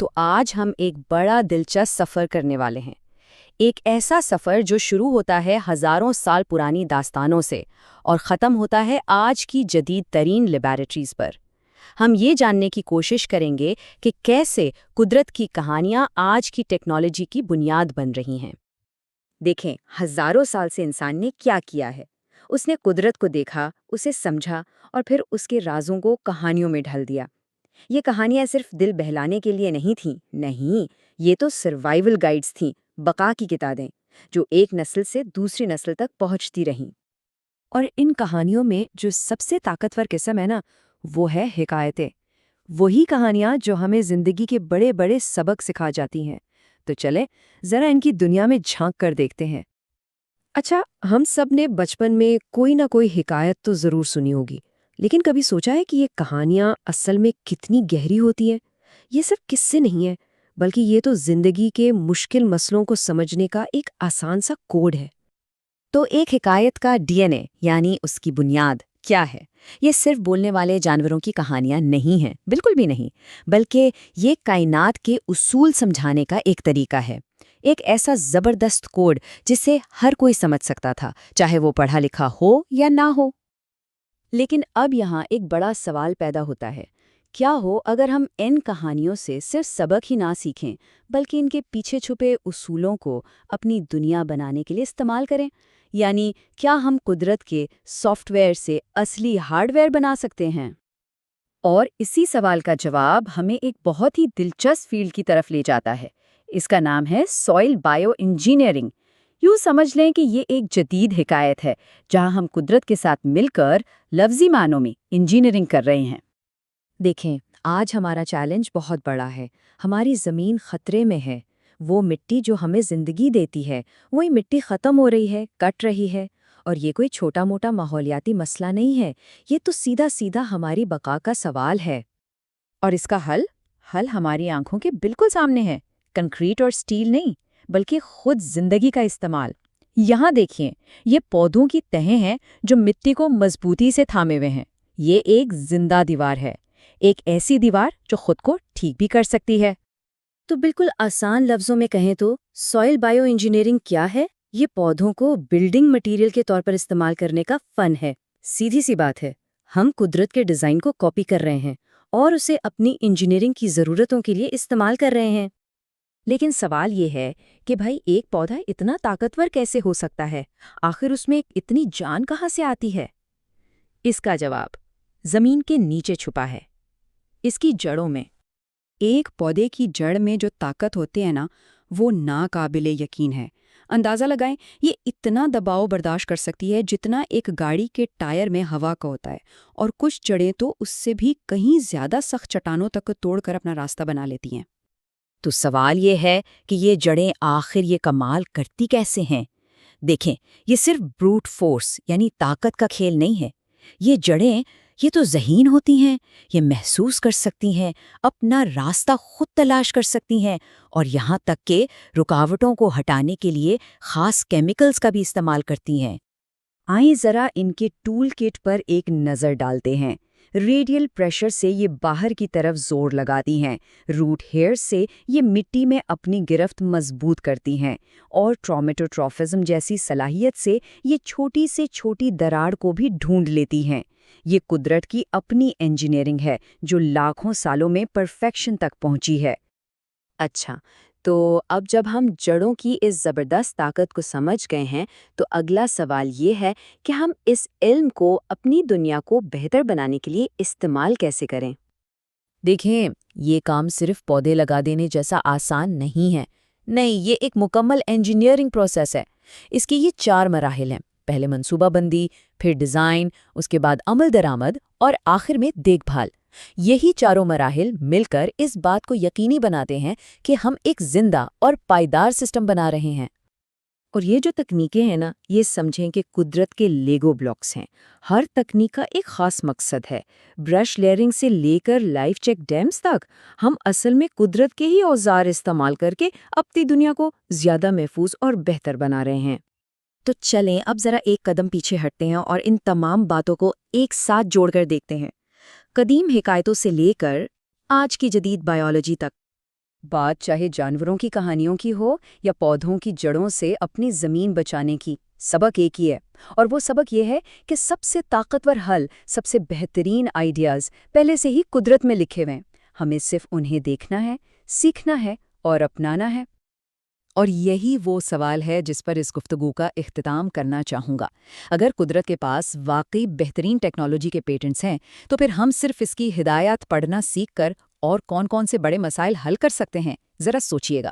تو آج ہم ایک بڑا دلچسپ سفر کرنے والے ہیں۔ ایک ایسا سفر جو شروع ہوتا ہے ہزاروں سال پرانی داستانوں سے اور ختم ہوتا ہے آج کی جدید ترین لیبارٹریز پر۔ ہم یہ جاننے کی کوشش کریں گے کہ کیسے قدرت کی کہانیاں آج کی ٹیکنالوجی کی بنیاد بن رہی ہیں۔ دیکھیں، ہزاروں سال سے انسان نے کیا کیا ہے۔ اس نے قدرت کو دیکھا، اسے سمجھا اور پھر اس کے رازوں کو کہانیوں میں ڈھال دیا۔ یہ کہانیاں صرف دل بہلانے کے لیے نہیں تھیں، نہیں، یہ تو سروائیول گائیڈز تھیں، بقا کی کتابیں، جو ایک نسل سے دوسری نسل تک پہنچتی رہیں۔ اور ان کہانیوں میں جو سب سے طاقتور قسم ہے نا، وہ ہے حکایتیں۔ وہی کہانیاں جو ہمیں زندگی کے بڑے بڑے سبق سکھا جاتی ہیں۔ تو چلیں ذرا ان کی دنیا میں جھانک کر دیکھتے ہیں۔ اچھا، ہم سب نے بچپن میں کوئی نہ کوئی حکایت تو ضرور سنی ہوگی، لیکن کبھی سوچا ہے کہ یہ کہانیاں اصل میں کتنی گہری ہوتی ہیں؟ یہ صرف قصے نہیں ہیں، بلکہ یہ تو زندگی کے مشکل مسئلوں کو سمجھنے کا ایک آسان سا کوڈ ہے۔ تو ایک حکایت کا ڈی این اے، یعنی اس کی بنیاد کیا ہے؟ یہ صرف بولنے والے جانوروں کی کہانیاں نہیں ہیں، بالکل بھی نہیں، بلکہ یہ کائنات کے اصول سمجھانے کا ایک طریقہ ہے۔ ایک ایسا زبردست کوڈ جسے ہر کوئی سمجھ سکتا تھا، چاہے وہ پڑھا لکھا ہو یا نہ ہو۔ لیکن اب یہاں ایک بڑا سوال پیدا ہوتا ہے، کیا ہو اگر ہم ان کہانیوں سے صرف سبق ہی نہ سیکھیں، بلکہ ان کے پیچھے چھپے اصولوں کو اپنی دنیا بنانے کے لیے استعمال کریں؟ یعنی کیا ہم قدرت کے سافٹ ویئر سے اصلی ہارڈ ویئر بنا سکتے ہیں؟ اور اسی سوال کا جواب ہمیں ایک بہت ہی دلچسپ فیلڈ کی طرف لے جاتا ہے۔ اس کا نام ہے سوئل بائیو انجینئرنگ۔ یوں سمجھ لیں کہ یہ ایک جدید حکایت ہے جہاں ہم قدرت کے ساتھ مل کر لفظی معنوں میں انجینئرنگ کر رہے ہیں۔ دیکھیں، آج ہمارا چیلنج بہت بڑا ہے۔ ہماری زمین خطرے میں ہے۔ وہ مٹی جو ہمیں زندگی دیتی ہے، وہی مٹی ختم ہو رہی ہے، کٹ رہی ہے۔ اور یہ کوئی چھوٹا موٹا ماحولیاتی مسئلہ نہیں ہے، یہ تو سیدھا سیدھا ہماری بقا کا سوال ہے۔ اور اس کا حل ہماری آنکھوں کے بالکل سامنے ہے۔ کنکریٹ اور سٹیل نہیں، بلکہ خود زندگی کا استعمال۔ یہاں دیکھیں، یہ پودوں کی تہیں ہیں جو مٹی کو مضبوطی سے تھامے ہوئے ہیں۔ یہ ایک زندہ دیوار ہے، ایک ایسی دیوار جو خود کو ٹھیک بھی کر سکتی ہے۔ تو بالکل آسان لفظوں میں کہیں تو سوئل بائیو انجینئرنگ کیا ہے؟ یہ پودوں کو بلڈنگ مٹیریل کے طور پر استعمال کرنے کا فن ہے۔ سیدھی سی بات ہے، ہم قدرت کے ڈیزائن کو کاپی کر رہے ہیں اور اسے اپنی انجینئرنگ کی ضرورتوں کے لیے استعمال کر رہے ہیں۔ لیکن سوال یہ ہے کہ بھائی، ایک پودا اتنا طاقتور کیسے ہو سکتا ہے؟ آخر اس میں اتنی جان کہاں سے آتی ہے؟ اس کا جواب زمین کے نیچے چھپا ہے، اس کی جڑوں میں۔ ایک پودے کی جڑ میں جو طاقت ہوتے ہیں نا، وہ ناقابل یقین ہے۔ اندازہ لگائیں، یہ اتنا دباؤ برداشت کر سکتی ہے جتنا ایک گاڑی کے ٹائر میں ہوا کا ہوتا ہے، اور کچھ جڑیں تو اس سے بھی کہیں زیادہ سخت چٹانوں تک توڑ کر اپنا راستہ بنا لیتی ہیں۔ تو سوال یہ ہے کہ یہ جڑیں آخر یہ کمال کرتی کیسے ہیں؟ دیکھیں، یہ صرف بروٹ فورس یعنی طاقت کا کھیل نہیں ہے۔ یہ جڑیں، یہ تو ذہین ہوتی ہیں، یہ محسوس کر سکتی ہیں، اپنا راستہ خود تلاش کر سکتی ہیں، اور یہاں تک کہ رکاوٹوں کو ہٹانے کے لیے خاص کیمیکلز کا بھی استعمال کرتی ہیں۔ آئیں ذرا ان کے ٹول کٹ پر ایک نظر ڈالتے ہیں۔ ریڈیل پریشر سے یہ باہر کی طرف زور لگاتی ہیں، روٹ ہیئر سے یہ مٹی میں اپنی گرفت مضبوط کرتی ہیں، اور ٹرومیٹوٹروفزم جیسی صلاحیت سے یہ چھوٹی سے چھوٹی دراڑ کو بھی ڈھونڈ لیتی ہیں۔ یہ قدرت کی اپنی انجینئرنگ ہے جو لاکھوں سالوں میں پرفیکشن تک پہنچی ہے۔ اچھا، تو اب جب ہم جڑوں کی اس زبردست طاقت کو سمجھ گئے ہیں، تو اگلا سوال یہ ہے کہ ہم اس علم کو اپنی دنیا کو بہتر بنانے کے لیے استعمال کیسے کریں؟ دیکھیں، یہ کام صرف پودے لگا دینے جیسا آسان نہیں ہے۔ نہیں، یہ ایک مکمل انجینئرنگ پروسیس ہے۔ اس کی یہ 4 مراحل ہیں۔ پہلے منصوبہ بندی، پھر ڈیزائن، اس کے بعد عمل درآمد، اور آخر میں دیکھ بھال۔ یہی چاروں مراحل مل کر اس بات کو یقینی بناتے ہیں کہ ہم ایک زندہ اور پائیدار سسٹم بنا رہے ہیں۔ اور یہ جو تکنیکیں ہیں نا، یہ سمجھیں کہ قدرت کے لیگو بلاکس ہیں۔ ہر تکنیک کا ایک خاص مقصد ہے۔ برش لیئرنگ سے لے کر لائف چیک ڈیمز تک، ہم اصل میں قدرت کے ہی اوزار استعمال کر کے اپنی دنیا کو زیادہ محفوظ اور بہتر بنا رہے ہیں۔ تو چلیں اب ذرا ایک قدم پیچھے ہٹتے ہیں اور ان تمام باتوں کو ایک ساتھ جوڑ کر دیکھتے ہیں، قدیم حکایتوں سے لے کر آج کی جدید بائیولوجی تک۔ بات چاہے جانوروں کی کہانیوں کی ہو یا پودوں کی جڑوں سے اپنی زمین بچانے کی، سبق ایک ہی ہے۔ اور وہ سبق یہ ہے کہ سب سے طاقتور حل، سب سے بہترین آئیڈیاز پہلے سے ہی قدرت میں لکھے ہوئے ہیں، ہمیں صرف انہیں دیکھنا ہے، سیکھنا ہے اور اپنانا ہے۔ اور یہی وہ سوال ہے جس پر اس گفتگو کا اختتام کرنا چاہوں گا۔ اگر قدرت کے پاس واقعی بہترین ٹیکنالوجی کے پیٹنٹس ہیں، تو پھر ہم صرف اس کی ہدایات پڑھنا سیکھ کر اور کون کون سے بڑے مسائل حل کر سکتے ہیں، ذرا سوچئے گا۔